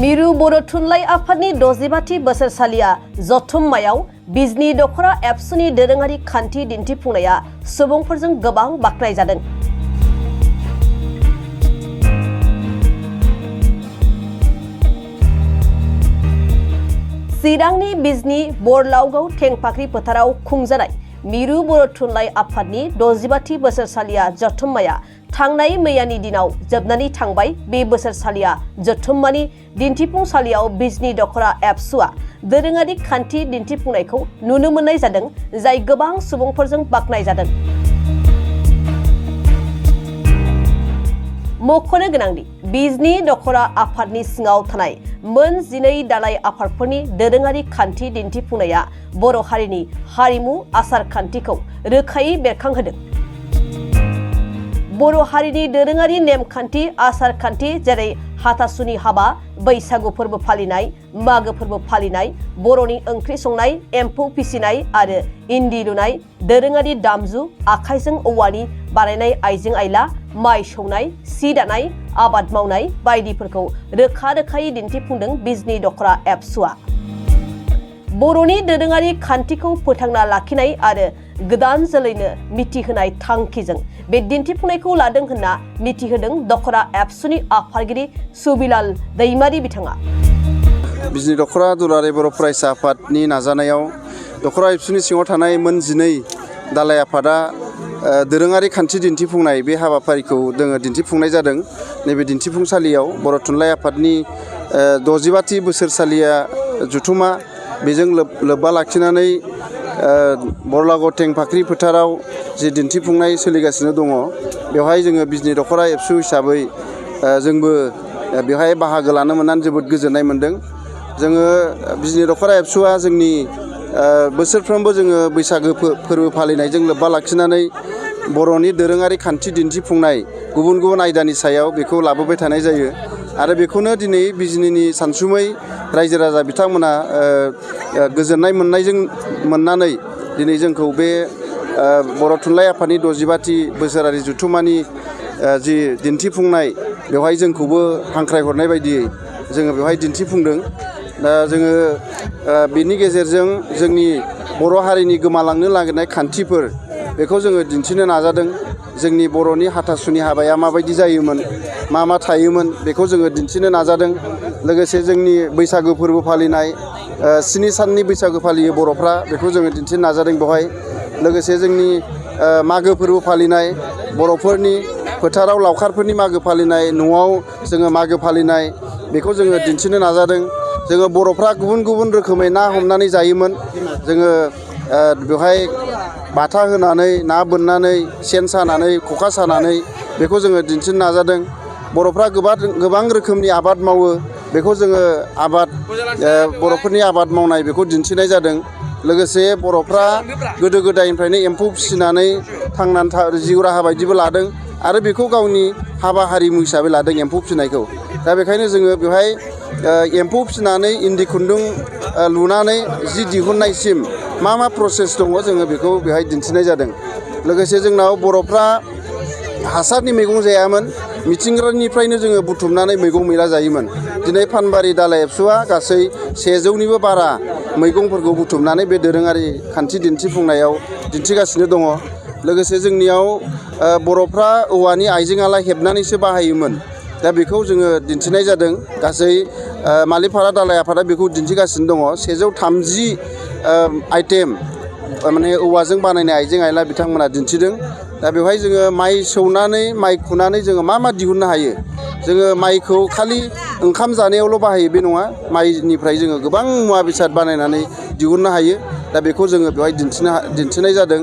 मिरु बर' थुनलाइ आफादनि 65थि बोसोरसालिया जथुम्मायाव बिजनी दख'रा एबसुनि दोरोङारि खान्थि दिन्थिफुंनाया सुबुंफोरजों गोबां बाख्नायजादों। चिरांनि बिजनी बरलावगाव थेंफाख्रि फोथाराव खुंजानाय मिरु बर' थुनलाइ आफादनि 65थि बोसोरसालिया जथुम्माया थांनाय मैयानि दिनाव जोबनानै थांबाय। बे बोसोरसालिया जथुम्मानि दिन्थिफुंसालियाव बिजनी दख'रा एबसुआ दोरोङारि खान्थि दिन्थिफुंनायखौ नुनो मोननाय जादों, जाय गोबां सुबुंफोरजों बाख्नायजादों। मख'नो गोनांदि बिजनी दख'रा आफादनि सिङाव थानाय मोन 12 दालाय आफादफोरनि दोरोङारि खान्थि दिन्थिफुंनाया बर' हारिनि हारिमु आसार खान्थिखौ रोखायै बेरखांहोदों। बर' हारिनि दोरोङारि नेमखान्थि आसार खान्थि जेरै हाथासुनि हाबा, बैसागु फोरबो फालिनाय, मागो फोरबो फालिनाय, बर'नि ओंख्रि संनाय, एम्फौ फिसिनाय आरो इन्दि लुनाय, दोरोङारि दामजु, आखाइजों औवानि बानायनाय आइजें आइला, माइ सौनाय, सि दानाय, आबाद मावनाय बायदिफोरखौ रोखा रोखायै दिन्थिफुंदों बिजनी दख'रा एबसुआ। बर'नि दोरोङारि खान्थिखौ फोथांना लाखिनाय आरो गोदान जोलैनो मिथिहोनाय थांखिजों बे दिन्थिफुंनायखौ लादों होनना मिथिहोदों दख'रा एबसुनि आफादगिरि सुबिलाल दैमारि बिथाङा। बिजनी दख'रा दुलाराय बर' फरायसा आफादनि नाजानायाव दख'रा एबसुनि सिङाव थानाय मोन 12 दालाय आफादा दोरोङारि खान्थि दिन्थिफुंनाय बे हाबाफारिखौ दिन्थिफुंनाय जादों। नैबे दिन्थिफुंसालियाव बर' थुनलाइ आफादनि 65थि बोसोरसालिया जथुम्मा बेजों लोब्बा लाखिनानै बरलागाव थेंफाख्रि फोथाराव जि दिन्थिफुंनाय सोलिगासिनो दङ, बेवहाय जोङो बिजनी दख'रा एबसु हिसाबै जोंबो बेवहाय बाहागो लानो मोननानै जोबोद गोजोननाय मोन्दों। जोङो बिजनी दख'रा एबसुआ जोंनि बोसोरफ्रोमबो जोङो बैसागो फोरबो फालिनायजों लोब्बा लाखिनानै बर'नि दोरोङारि खान्थि दिन्थिफुंनाय गुबुन गुबुन आयदानि सायाव बेखौ लाबोबाय थानाय जायो आरो बेखौनो दिनै बिजनीनि सानसुमै रायजो राजा बिथांमोना गोजोननाय मोननानै दिनै जोंखौ बे बर' थुनलाइ आफादनि 65थि बोसोरारि जथुम्मानि जि दिन्थिफुंनाय बेवहाय जोंखौबो हांख्रायहरनाय बायदियै जोङो बेवहाय दिन्थिफुंदों। दा जोङो बेनि गेजेरजों जोंनि बर' हारिनि गोमालांनो नागिरनाय खान्थिफोर बेखौ जोङो दिन्थिनो नाजादों। जोंनि बर'नि हाथासुनि हाबाया माबायदि जायोमोन, मा थायोमोन बेखौ जोङो दिन्थिनो नाजादों। लोगोसे जोंनि बैसागु फोरबो फालिनाय 7 साननि बैसागु फालियो बर'फ्रा, बेखौ जोङो दिन्थिनो नाजादों बेवहाय। लोगोसे जोंनि मागो फोरबो फालिनाय बर'फोरनि फोथाराव लावखारफोरनि मागो फालिनाय, न'आव जोङो मागो फालिनाय बेखौ जोङो दिन्थिनो नाजादों। जोङो बर'फ्रा गुबुन गुबुन रोखोमै ना हमनानै जायोमोन। जोङो बेवहाय बाथा होनानै, ना बोननानै, सेन सानानै, खखा सानानै बेखौ जोङो दिन्थिनो नाजादों। बर'फ्रा गोबां रोखोमनि आबाद मावो, बेखौ जोङो बर'फोरनि आबाद मावनाय बेखौ दिन्थिनाय जादों। लोगोसे बर'फ्रा गोदो गोदायनिफ्रायनो एम्फौ फिसिनानै थांनानै जिउ राहा बायदिबो लादों आरो बेखौ गावनि हाबा हारिमु हिसाबै लादों एम्फौ फिसिनायखौ। दा बेखायनो जोङो बेवहाय एम्फौ फिसिनानै इन्दि खुन्दुं लुनानै जि दिहुननायसिम मा प्रसेस दङ जोङो बेखौ बेवहाय दिन्थिनाय जादों। लोगोसे जोंनाव बर'फ्रा हासारनि मैगं जायामोन, मिथिंगानिफ्रायनो जोङो बुथुमनानै मैगं मैला जायोमोन। दिनै फानबारि दालाय एबसुआ गासै 100निबो बारा मैगंफोरखौ बुथुमनानै बे दोरोङारि खान्थि दिन्थिफुंनायाव दिन्थिगासिनो दङ। लोगोसे जोंनियाव बर'फ्रा औवानि आइजें आइला हेबनानैसो बाहायोमोन। दा बेखौ जोङो दिन्थिनाय जादों। गासै मालिपारा दालाय आफादा बेखौ दिन्थिगासिनो दङ। 130 आइटेम माने औवाजों बानायनाय आइजें आइला बिथांमोना दिन्थिदों। दा बेवहाय जोङो माइ सौनानै, माइ खुनानै जोङो मा दिहुननो हायो। जोङो माइखौ खालि ओंखाम जानायावल' बाहायो बे नङा, माइनिफ्राय जोङो गोबां मुवा बेसाद बानायनानै दिहुननो हायो। दा बेखौ जोङो बेवहाय दिन्थिनाय जादों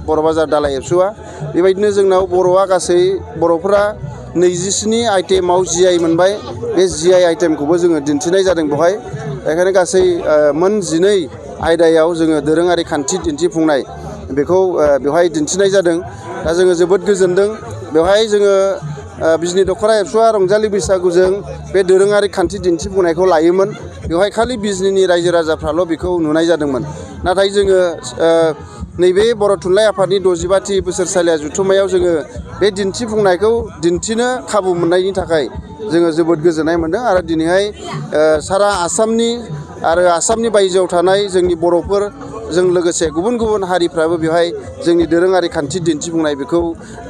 बर' बाजार दालाय एबसुआ। बेबायदिनो जोंनाव बर'फोरा 27 आइटेमाव GI मोनबाय। बे GI आइटेमखौबो जोङो दिन्थिनाय जादों बेवहाय। बेखायनो गासै मोन 12 आयदायाव जोङो दोरोङारि खान्थि दिन्थिफुंनाय बेखौ बेवहाय दिन्थिनाय जादों। दा जोङो जोबोद गोजोनदों। बेवहाय जोङो बिजनी दख'रा एबसुआ रंजालि बैसागुजों बे दोरोङारि खान्थि दिन्थिफुंनायखौ लायोमोन। बेवहाय खालि बिजनीनि रायजो राजाफ्राल' बेखौ नुनाय जादोंमोन। नाथाय जोङो नैबे बर' थुनलाइ आफादनि 65थि बोसोरसालिया जथुम्मायाव जोङो बे दिन्थिफुंनायखौ दिन्थिनो खाबु मोननायनि थाखाय जोङो जोबोद गोजोननाय मोन्दों आरो दिनैहाय सारा आसामनि आरो आसामनि बायजोआव थानाय जोंनि बर'फोरजों लोगोसे गुबुन गुबुन हारिफ्राबो बेवहाय जोंनि दोरोङारि खान्थि दिन्थिफुंनाय बेखौ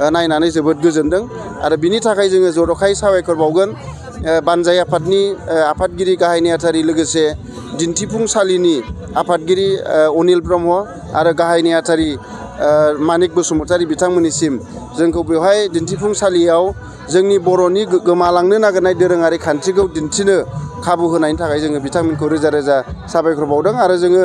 नायनानै जोबोद गोजोनदों आरो बिनि थाखाय जोङो जर'खायै साबायखर बावगोन बानजाय आफादनि आफादगिरि गाहाय नेहाथारि लोगोसे दिन्थिफुंसालिनि आफादगिरि अनिल ब्रह्म आरो गाहाय नेहाथारि मानिक बसुमतारी बिथांमोननिसिम जोंखौ बेवहाय दिन्थिफुंसालियाव जोंनि बर'नि गोमालांनो नागिरनाय दोरोङारि खान्थिखौ दिन्थिनो खाबु होनायनि थाखाय जोङो बिथांमोनखौ रोजा रोजा साबायखर बावदों आरो जोङो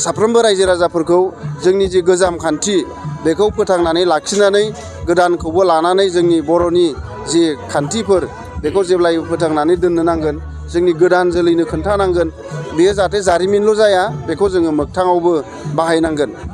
साफ्रोमबो रायजो राजाफोरखौ जोंनि जि गोजाम खान्थि बेखौ फोथांनानै लाखिनानै गोदानखौबो लानानै जोंनि बर'नि जि खान्थिफोर बेखौ जेब्लायबो फोथांनानै दोननो नांगोन जोंनि गोदान जोलैनो खोन्थानांगोन बेयो जाहाथे जारिमिनल' जाया बेखौ जोङो मोगथाङावबो बाहायनांगोन।